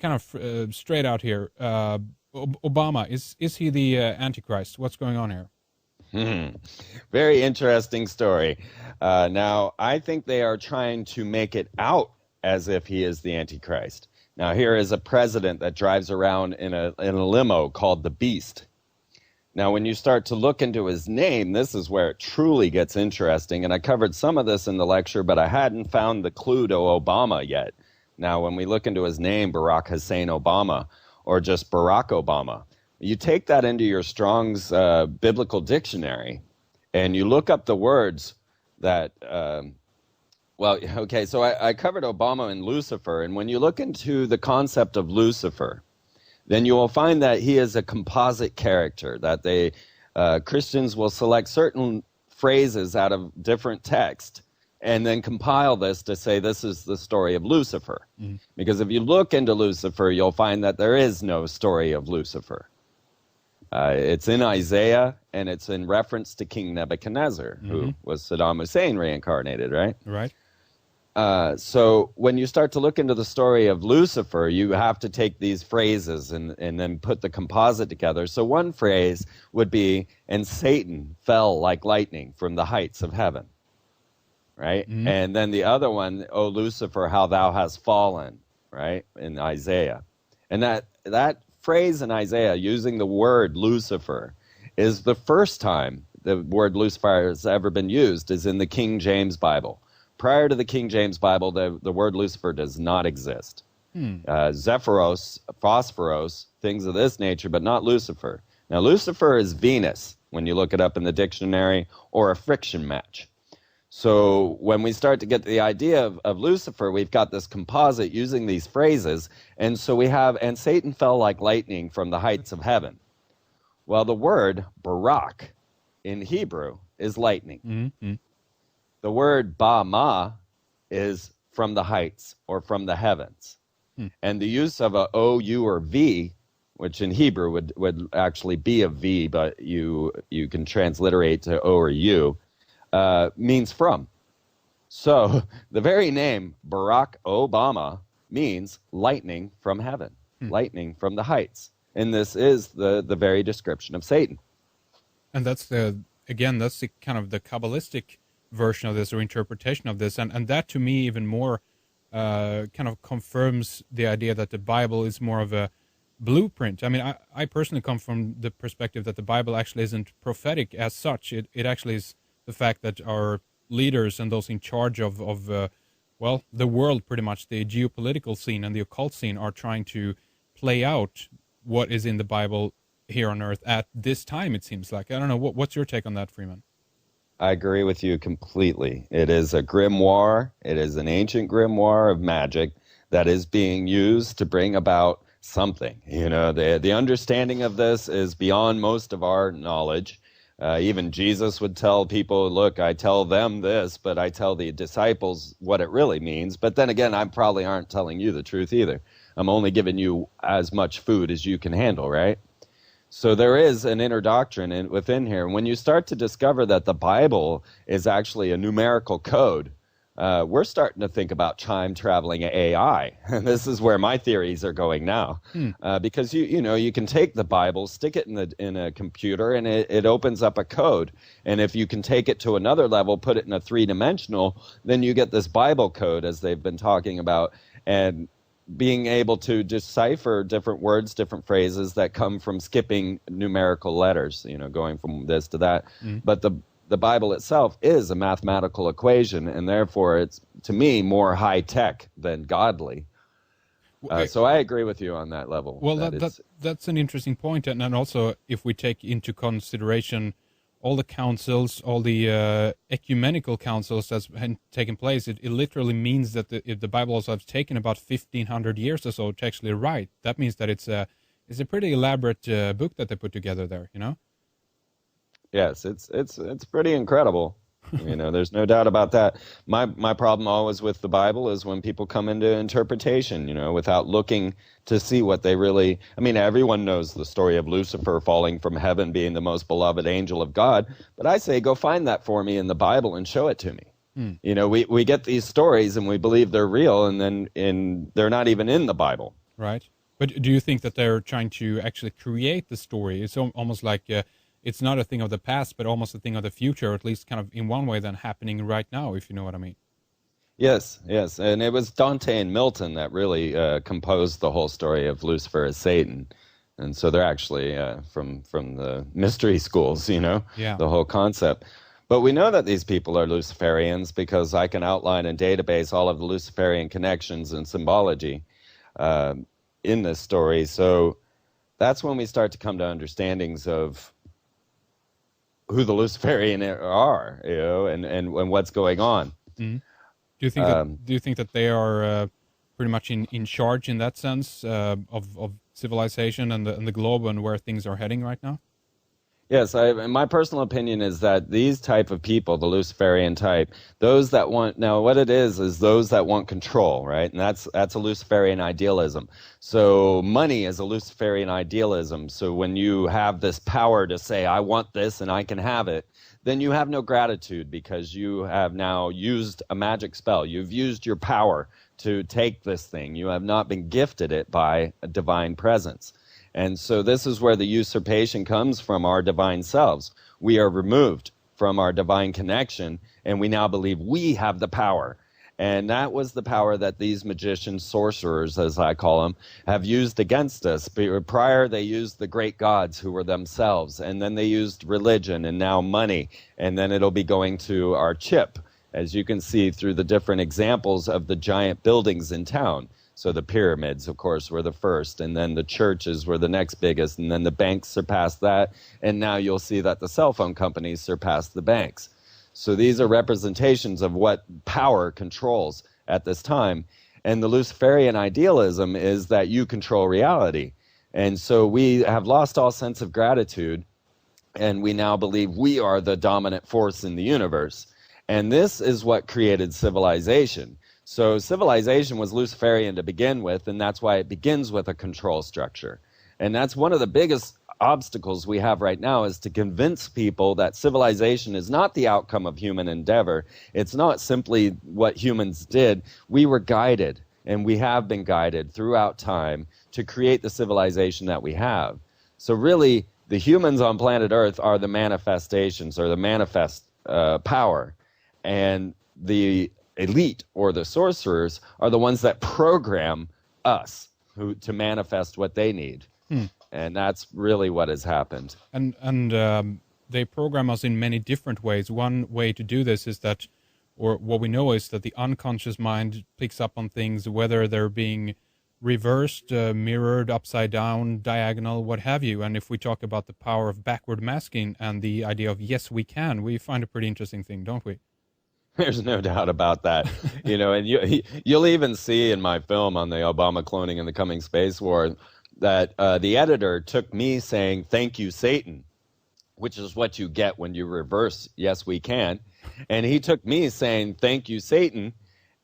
kind of straight out here. Obama, is he the Antichrist? What's going on here? Very interesting story. Now, I think they are trying to make it out as if he is the Antichrist. Now, here is a president that drives around in a limo called the Beast. Now, when you start to look into his name, this is where it truly gets interesting. And I covered some of this in the lecture, but I hadn't found the clue to Obama yet. Now, when we look into his name, Barack Hussein Obama, or just Barack Obama, you take that into your Strong's Biblical Dictionary, and you look up the words that, so I covered Obama and Lucifer, and when you look into the concept of Lucifer, then you will find that he is a composite character, that Christians will select certain phrases out of different text and then compile this to say this is the story of Lucifer. Mm-hmm. Because if you look into Lucifer, you'll find that there is no story of Lucifer. It's in Isaiah, and it's in reference to King Nebuchadnezzar, mm-hmm. who was Saddam Hussein reincarnated, right? Right. So when you start to look into the story of Lucifer, you have to take these phrases and then put the composite together. So one phrase would be, and Satan fell like lightning from the heights of heaven, right? Mm-hmm. And then the other one, O Lucifer, how thou hast fallen, right, in Isaiah. And that phrase in Isaiah using the word Lucifer is the first time the word Lucifer has ever been used is in the King James Bible. Prior to the King James Bible, the word Lucifer does not exist. Zephyros, Phosphoros, things of this nature, but not Lucifer. Now, Lucifer is Venus, when you look it up in the dictionary, or a friction match. So when we start to get the idea of Lucifer, we've got this composite using these phrases, and so we have, and Satan fell like lightning from the heights of heaven. Well, the word Barak in Hebrew is lightning. Mm-hmm. The word Ba-ma is from the heights or from the heavens. And the use of a O, U, or V, which in Hebrew would actually be a V, but you can transliterate to O or U, means from. So the very name Barack Obama means lightning from heaven, lightning from the heights. And this is the very description of Satan. And that's the kind of the Kabbalistic version of this or interpretation of this. And that to me even more kind of confirms the idea that the Bible is more of a blueprint. I mean, I personally come from the perspective that the Bible actually isn't prophetic as such. It actually is the fact that our leaders and those in charge of the world, pretty much the geopolitical scene and the occult scene, are trying to play out what is in the Bible here on earth at this time, it seems like. I don't know. What's your take on that, Freeman? I agree with you completely. It is a grimoire. It is an ancient grimoire of magic that is being used to bring about something. You know, the understanding of this is beyond most of our knowledge. Even Jesus would tell people, look, I tell them this, but I tell the disciples what it really means. But then again, I probably aren't telling you the truth either. I'm only giving you as much food as you can handle, right? So there is an inner doctrine within here. When you start to discover that the Bible is actually a numerical code, we're starting to think about time-traveling AI. And this is where my theories are going now. Because, you can take the Bible, stick it in a computer, and it opens up a code. And if you can take it to another level, put it in a three-dimensional, then you get this Bible code, as they've been talking about. And being able to decipher different words, different phrases that come from skipping numerical letters, going from this to that. But the Bible itself is a mathematical equation, and therefore it's, to me, more high-tech than godly. So I agree with you on that level. Well, that's an interesting point. And also, if we take into consideration all the councils, all the ecumenical councils that's taken place, it literally means that the Bible also has taken about 1,500 years or so to actually write. That means that it's a pretty elaborate book that they put together there, Yes, it's pretty incredible. There's no doubt about that. My problem always with the Bible is when people come into interpretation, without looking to see what they really... I mean, everyone knows the story of Lucifer falling from heaven, being the most beloved angel of God. But I say, go find that for me in the Bible and show it to me. We get these stories and we believe they're real, and they're not even in the Bible. Right. But do you think that they're trying to actually create the story? It's almost like it's not a thing of the past, but almost a thing of the future, or at least kind of in one way than happening right now, if you know what I mean. Yes, yes, and it was Dante and Milton that really composed the whole story of Lucifer as Satan, and so they're actually from the mystery schools, Yeah. the whole concept. But we know that these people are Luciferians because I can outline in database all of the Luciferian connections and symbology uh, in this story. So that's when we start to come to understandings of who the Luciferian are, and what's going on. Mhm. Do you think that Um, they are pretty much in charge in that sense of civilization and the globe and where things are heading right now? Yes, and my personal opinion is that these type of people, the Luciferian type, those that want now what it is those that want control, right? And that's a Luciferian idealism. So money is a Luciferian idealism. So when you have this power to say, I want this and I can have it, then you have no gratitude because you have now used a magic spell. You've used your power to take this thing. You have not been gifted it by a divine presence. And so this is where the usurpation comes from our divine selves. We are removed from our divine connection, and we now believe we have the power. And that was the power that these magicians, sorcerers, as I call them, have used against us. Prior, they used the great gods who were themselves, and then they used religion and now money, and then it'll be going to our chip, as you can see through the different examples of the giant buildings in town. So the pyramids, of course, were the first, and then the churches were the next biggest, and then the banks surpassed that, and now you'll see that the cell phone companies surpassed the banks. So these are representations of what power controls at this time. And the Luciferian idealism is that you control reality. And so we have lost all sense of gratitude, and we now believe we are the dominant force in the universe. And this is what created civilization. So civilization was Luciferian to begin with, and that's why it begins with a control structure. And that's one of the biggest obstacles we have right now is to convince people that civilization is not the outcome of human endeavor. It's not simply what humans did. We were guided, and we have been guided throughout time to create the civilization that we have. So really, the humans on planet Earth are the manifestations or the manifest power. And the elite or the sorcerers are the ones that program us to manifest what they need. And that's really what has happened. And they program us in many different ways. One way to do this is that, or what we know is that the unconscious mind picks up on things, whether they're being reversed, mirrored, upside down, diagonal, what have you. And if we talk about the power of backward masking and the idea of yes, we can, we find a pretty interesting thing, don't we? There's no doubt about that. And you'll even see in my film on the Obama cloning and the coming space war that the editor took me saying, "Thank you, Satan," which is what you get when you reverse "Yes, we can." And he took me saying, "Thank you, Satan,"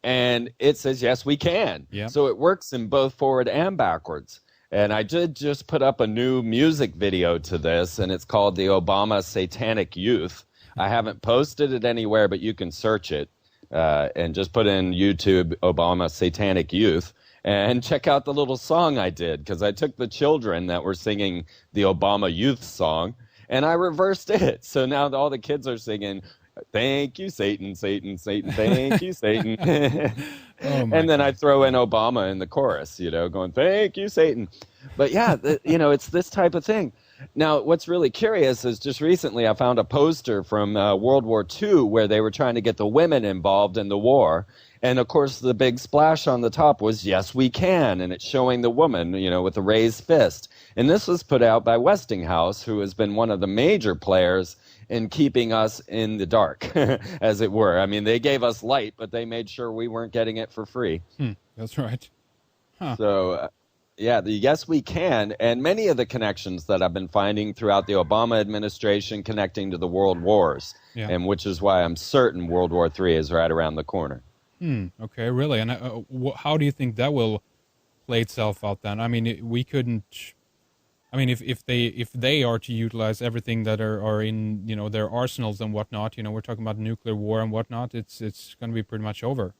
and it says, "Yes, we can." Yeah. So it works in both forward and backwards. And I did just put up a new music video to this, and it's called the Obama Satanic Youth. I haven't posted it anywhere, but you can search it and just put in YouTube Obama Satanic Youth and check out the little song I did, because I took the children that were singing the Obama Youth song and I reversed it. So now all the kids are singing, "Thank you, Satan, Satan, Satan, thank you, Satan." Oh my And then I God. throw in Obama in the chorus, going, "Thank you, Satan." But yeah, it's this type of thing. Now, what's really curious is just recently I found a poster from World War II where they were trying to get the women involved in the war. And of course, the big splash on the top was "Yes, we can." And it's showing the woman, with a raised fist. And this was put out by Westinghouse, who has been one of the major players in keeping us in the dark, as it were. I mean, they gave us light, but they made sure we weren't getting it for free. That's right. Huh. So, yeah, the "Yes, we can," and many of the connections that I've been finding throughout the Obama administration connecting to the world wars, Yeah. and which is why I'm certain World War III is right around the corner. Okay, really. And how do you think that will play itself out then? I mean, we couldn't. I mean, if they are to utilize everything that are in their arsenals and whatnot, we're talking about nuclear war and whatnot. It's going to be pretty much over.